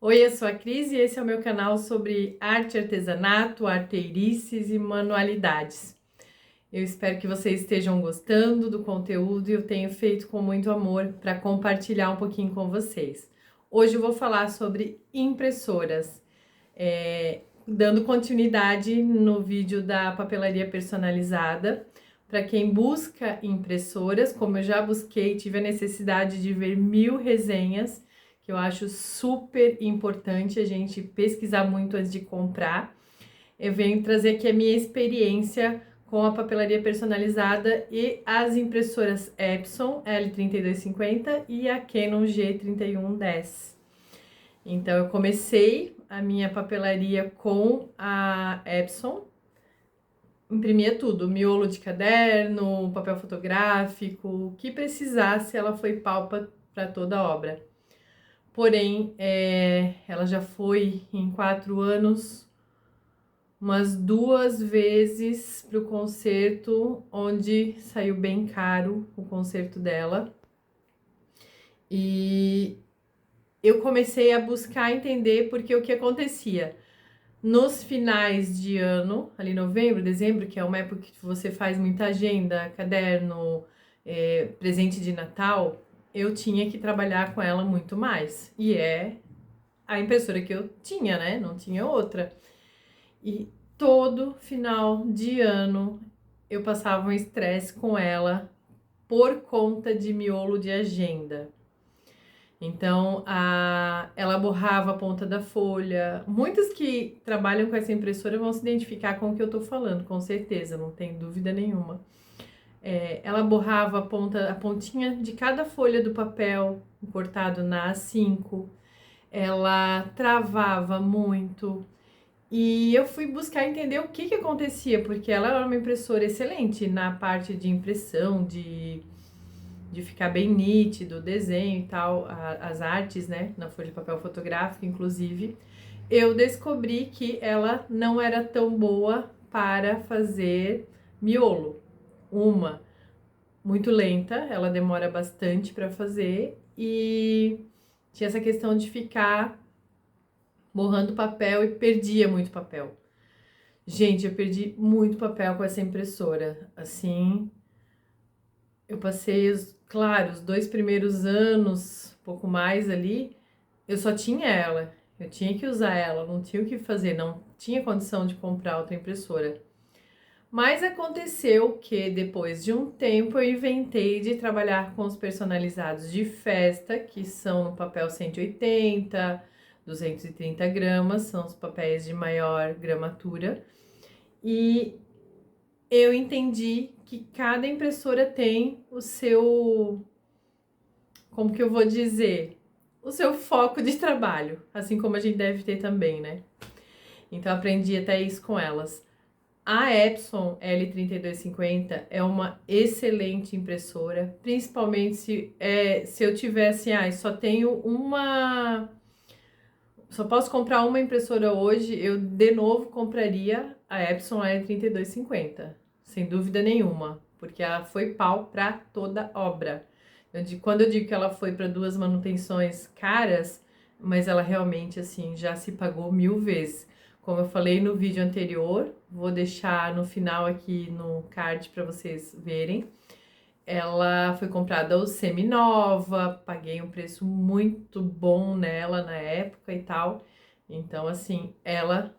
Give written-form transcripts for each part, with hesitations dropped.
Oi, eu sou a Cris e esse é o meu canal sobre arte, artesanato, arteirices e manualidades. Eu espero que vocês estejam gostando do conteúdo e eu tenho feito com muito amor para compartilhar um pouquinho com vocês. Hoje eu vou falar sobre impressoras, dando continuidade no vídeo da papelaria personalizada. Para quem busca impressoras, como eu já busquei, tive a necessidade de ver 1000 resenhas, que eu acho super importante a gente pesquisar muito antes de comprar. Eu venho trazer aqui a minha experiência com a papelaria personalizada e as impressoras Epson L3250 e a Canon G3110. Então, eu comecei a minha papelaria com a Epson, imprimia tudo, miolo de caderno, papel fotográfico, o que precisasse, ela foi palpa para toda a obra. Porém, ela já foi em 4 anos umas 2 vezes para o concerto, onde saiu bem caro o concerto dela. E eu comecei a buscar entender porque o que acontecia. Nos finais de ano, ali novembro, dezembro, que é uma época que você faz muita agenda, caderno, presente de Natal, eu tinha que trabalhar com ela muito mais. E é a impressora que eu tinha, né? Não tinha outra. E todo final de ano eu passava um estresse com ela por conta de miolo de agenda. Então, ela borrava a ponta da folha. Muitos que trabalham com essa impressora vão se identificar com o que eu tô falando, com certeza, não tem dúvida nenhuma. Ela borrava a pontinha de cada folha do papel cortado na A5. Ela travava muito. E eu fui buscar entender o que acontecia, porque ela era uma impressora excelente na parte de impressão, de ficar bem nítido, o desenho e tal, as artes, né, na folha de papel fotográfico, inclusive. Eu descobri que ela não era tão boa para fazer miolo. Muito lenta, ela demora bastante para fazer e tinha essa questão de ficar borrando papel e perdia muito papel. Gente, eu perdi muito papel com essa impressora. Assim, eu passei, claro, os 2 primeiros anos, pouco mais ali, eu só tinha ela. Eu tinha que usar ela, não tinha o que fazer, não tinha condição de comprar outra impressora. Mas aconteceu que depois de um tempo eu inventei de trabalhar com os personalizados de festa, que são no papel 180, 230 gramas, são os papéis de maior gramatura. E eu entendi que cada impressora tem o seu, como que eu vou dizer, o seu foco de trabalho, assim como a gente deve ter também, né? Então aprendi até isso com elas. A Epson L3250 é uma excelente impressora, principalmente se eu tivesse, só tenho uma, só posso comprar uma impressora hoje, eu de novo compraria a Epson L3250, sem dúvida nenhuma, porque ela foi pau para toda obra. Quando eu digo que ela foi para 2 manutenções caras, mas ela realmente assim já se pagou 1000 vezes. Como eu falei no vídeo anterior, vou deixar no final aqui no card para vocês verem. Ela foi comprada semi-nova, paguei um preço muito bom nela na época e tal. Então, assim, ela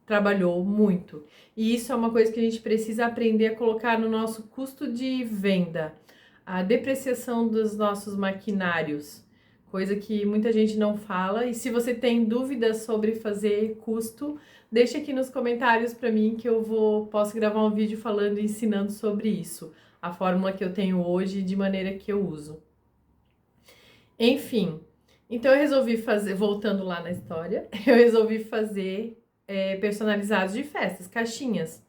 trabalhou muito. E isso é uma coisa que a gente precisa aprender a colocar no nosso custo de venda. A depreciação dos nossos maquinários, coisa que muita gente não fala. E se você tem dúvidas sobre fazer custo, deixa aqui nos comentários para mim que posso gravar um vídeo falando e ensinando sobre isso, a fórmula que eu tenho hoje de maneira que eu uso. Enfim, então eu resolvi fazer, voltando lá na história, eu resolvi fazer personalizados de festas, caixinhas.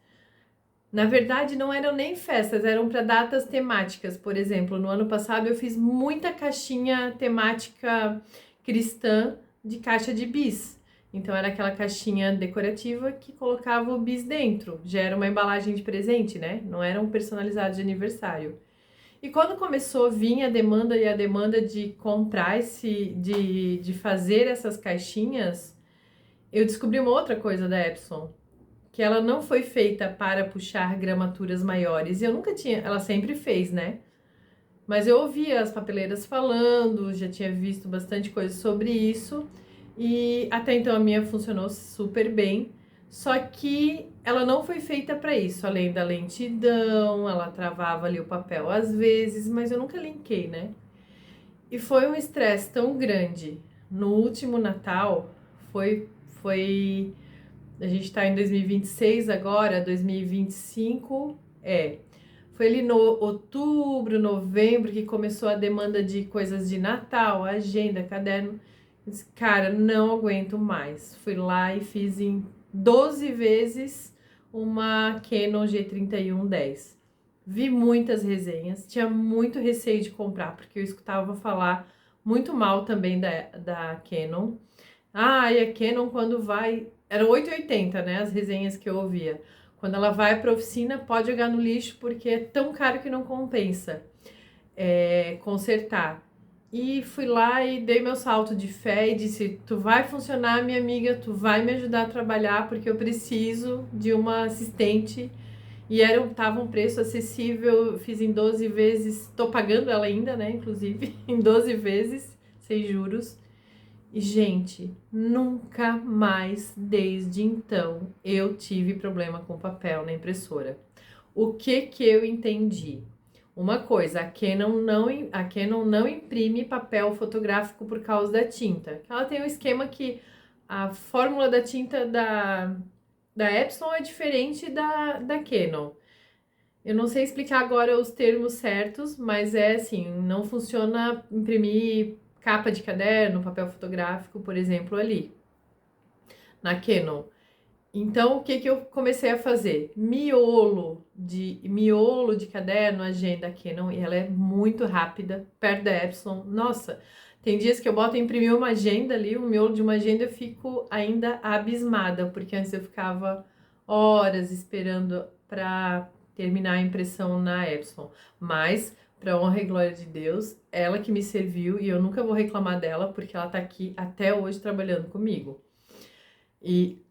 Na verdade, não eram nem festas, eram para datas temáticas. Por exemplo, no ano passado eu fiz muita caixinha temática cristã de caixa de bis. Então era aquela caixinha decorativa que colocava o bis dentro. Já era uma embalagem de presente, né? Não era um personalizado de aniversário. E quando começou a vir a demanda e a demanda de comprar de fazer essas caixinhas, eu descobri uma outra coisa da Epson, que ela não foi feita para puxar gramaturas maiores. Eu nunca tinha, ela sempre fez, né? Mas eu ouvia as papeleiras falando, já tinha visto bastante coisa sobre isso, e até então a minha funcionou super bem. Só que ela não foi feita para isso, além da lentidão, ela travava ali o papel às vezes, mas eu nunca linkei, né? E foi um estresse tão grande. No último Natal, foi a gente tá em 2026 agora, 2025, foi ali no outubro, novembro, que começou a demanda de coisas de Natal, agenda, caderno. Eu disse, cara, não aguento mais. Fui lá e fiz em 12 vezes uma Canon G3110. Vi muitas resenhas, tinha muito receio de comprar, porque eu escutava falar muito mal também da Canon. Ah, e a Canon quando vai... Era 8,80, né, as resenhas que eu ouvia. Quando ela vai para oficina, pode jogar no lixo porque é tão caro que não compensa consertar. E fui lá e dei meu salto de fé e disse, tu vai funcionar, minha amiga, tu vai me ajudar a trabalhar porque eu preciso de uma assistente. E tava um preço acessível, fiz em 12 vezes, tô pagando ela ainda, né, inclusive, em 12 vezes, sem juros. E, gente, nunca mais desde então eu tive problema com papel na impressora. O que que eu entendi? Uma coisa, a Canon não imprime papel fotográfico por causa da tinta. Ela tem um esquema que a fórmula da tinta da Epson é diferente da Canon. Eu não sei explicar agora os termos certos, mas é assim, não funciona imprimir capa de caderno, papel fotográfico, por exemplo, ali, na Canon. Então, o que que eu comecei a fazer? Miolo de caderno, agenda Canon, e ela é muito rápida, perto da Epson. Nossa, tem dias que eu boto imprimir uma agenda ali, o miolo de uma agenda, eu fico ainda abismada, porque antes eu ficava horas esperando para terminar a impressão na Epson. Mas, para honra e glória de Deus, ela que me serviu e eu nunca vou reclamar dela, porque ela tá aqui até hoje trabalhando comigo. E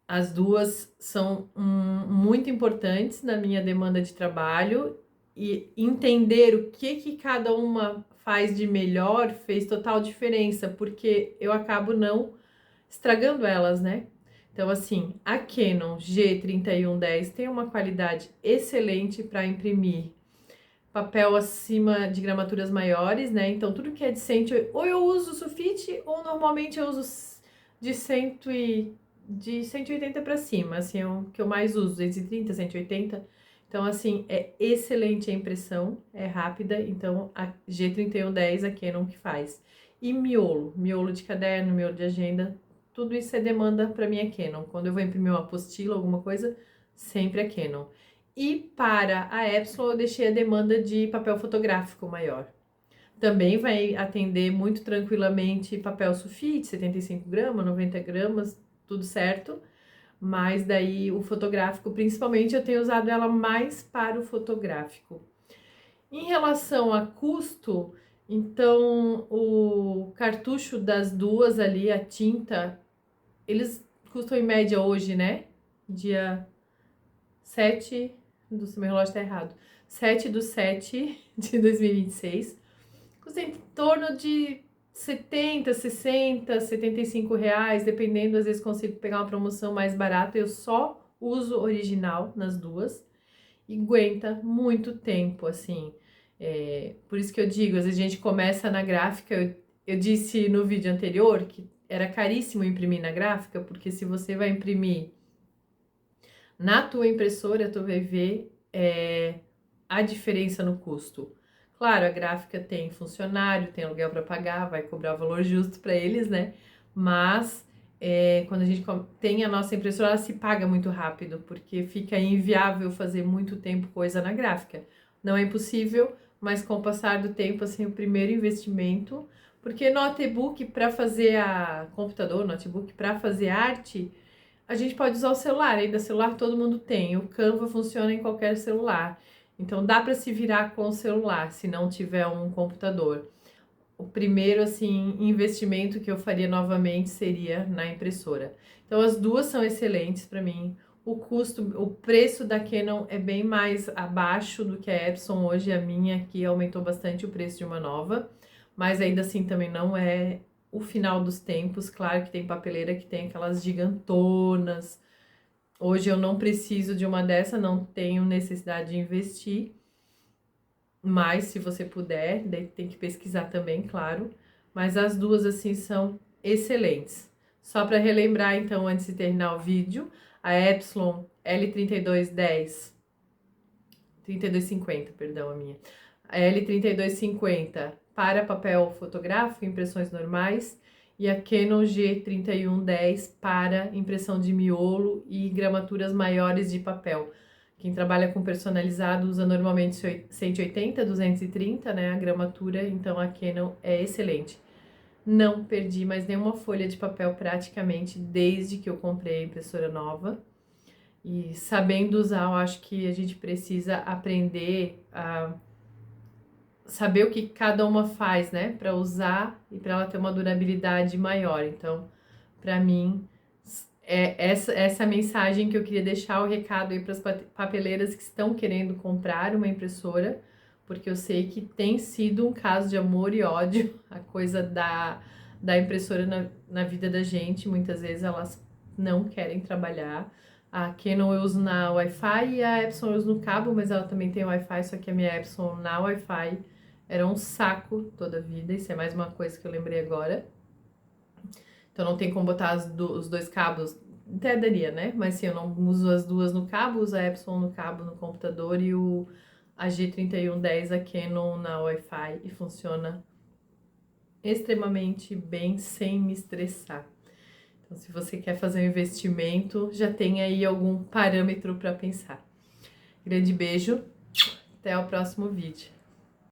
as duas são muito importantes na minha demanda de trabalho e entender o que cada uma faz de melhor fez total diferença, porque eu acabo não estragando elas, né? Então, assim, a Canon G3110 tem uma qualidade excelente para imprimir papel acima de gramaturas maiores, né? Então, tudo que é de 100, ou eu uso sulfite, ou normalmente eu uso de 180 para cima, assim, é o que eu mais uso, 230, 180. Então, assim, é excelente a impressão, é rápida, então a G3110 a Canon que faz. E miolo de caderno, miolo de agenda, tudo isso é demanda para minha Canon. Quando eu vou imprimir uma apostila, alguma coisa, sempre a Canon. E para a Epson eu deixei a demanda de papel fotográfico maior. Também vai atender muito tranquilamente papel sulfite, 75 gramas, 90 gramas, tudo certo. Mas daí o fotográfico, principalmente, eu tenho usado ela mais para o fotográfico. Em relação a custo, então o cartucho das duas ali, a tinta, eles custam em média hoje, né? Dia 7 meu relógio tá errado. 7/7 de 2026. Custa em torno de 70, 60, 75 reais, dependendo, às vezes consigo pegar uma promoção mais barata. Eu só uso original nas duas e aguenta muito tempo, assim. Por isso que eu digo, às vezes a gente começa na gráfica. Eu disse no vídeo anterior que era caríssimo imprimir na gráfica, porque se você vai imprimir na tua impressora, tu vai ver a diferença no custo. Claro, a gráfica tem funcionário, tem aluguel para pagar, vai cobrar o valor justo para eles, né? Mas quando a gente tem a nossa impressora, ela se paga muito rápido, porque fica inviável fazer muito tempo coisa na gráfica. Não é impossível, mas com o passar do tempo, assim, o primeiro investimento, porque notebook para fazer notebook para fazer arte, a gente pode usar o celular, ainda celular todo mundo tem, o Canva funciona em qualquer celular. Então dá para se virar com o celular, se não tiver um computador. O primeiro, assim, investimento que eu faria novamente seria na impressora. Então, as duas são excelentes para mim. O preço da Canon é bem mais abaixo do que a Epson hoje. A minha aqui aumentou bastante o preço de uma nova, mas ainda assim também não é o final dos tempos. Claro que tem papeleira que tem aquelas gigantonas. Hoje eu não preciso de uma dessa, não tenho necessidade de investir. Mas se você puder, daí tem que pesquisar também, claro. Mas as duas, assim, são excelentes. Só para relembrar, então, antes de terminar o vídeo, a Epson L3210, 3250, perdão, a minha. A L3250 para papel fotográfico, impressões normais. E a Canon G3110 para impressão de miolo e gramaturas maiores de papel. Quem trabalha com personalizado usa normalmente 180, 230, né, a gramatura, então a Canon é excelente. Não perdi mais nenhuma folha de papel praticamente desde que eu comprei a impressora nova. E sabendo usar, eu acho que a gente precisa aprender a saber o que cada uma faz, né, para usar e para ela ter uma durabilidade maior. Então, para mim, é essa mensagem que eu queria deixar, o recado aí para as papeleiras que estão querendo comprar uma impressora, porque eu sei que tem sido um caso de amor e ódio, a coisa da impressora na vida da gente. Muitas vezes elas não querem trabalhar. A Canon eu uso na Wi-Fi e a Epson eu uso no cabo, mas ela também tem Wi-Fi, só que a minha Epson na Wi-Fi era um saco toda a vida. Isso é mais uma coisa que eu lembrei agora. Então não tem como botar os dois cabos, até daria, né? Mas sim, eu não uso as duas no cabo, uso a Epson no cabo no computador e a G3110, a Canon na Wi-Fi, e funciona extremamente bem, sem me estressar. Então, se você quer fazer um investimento, já tem aí algum parâmetro para pensar. Grande beijo, até o próximo vídeo.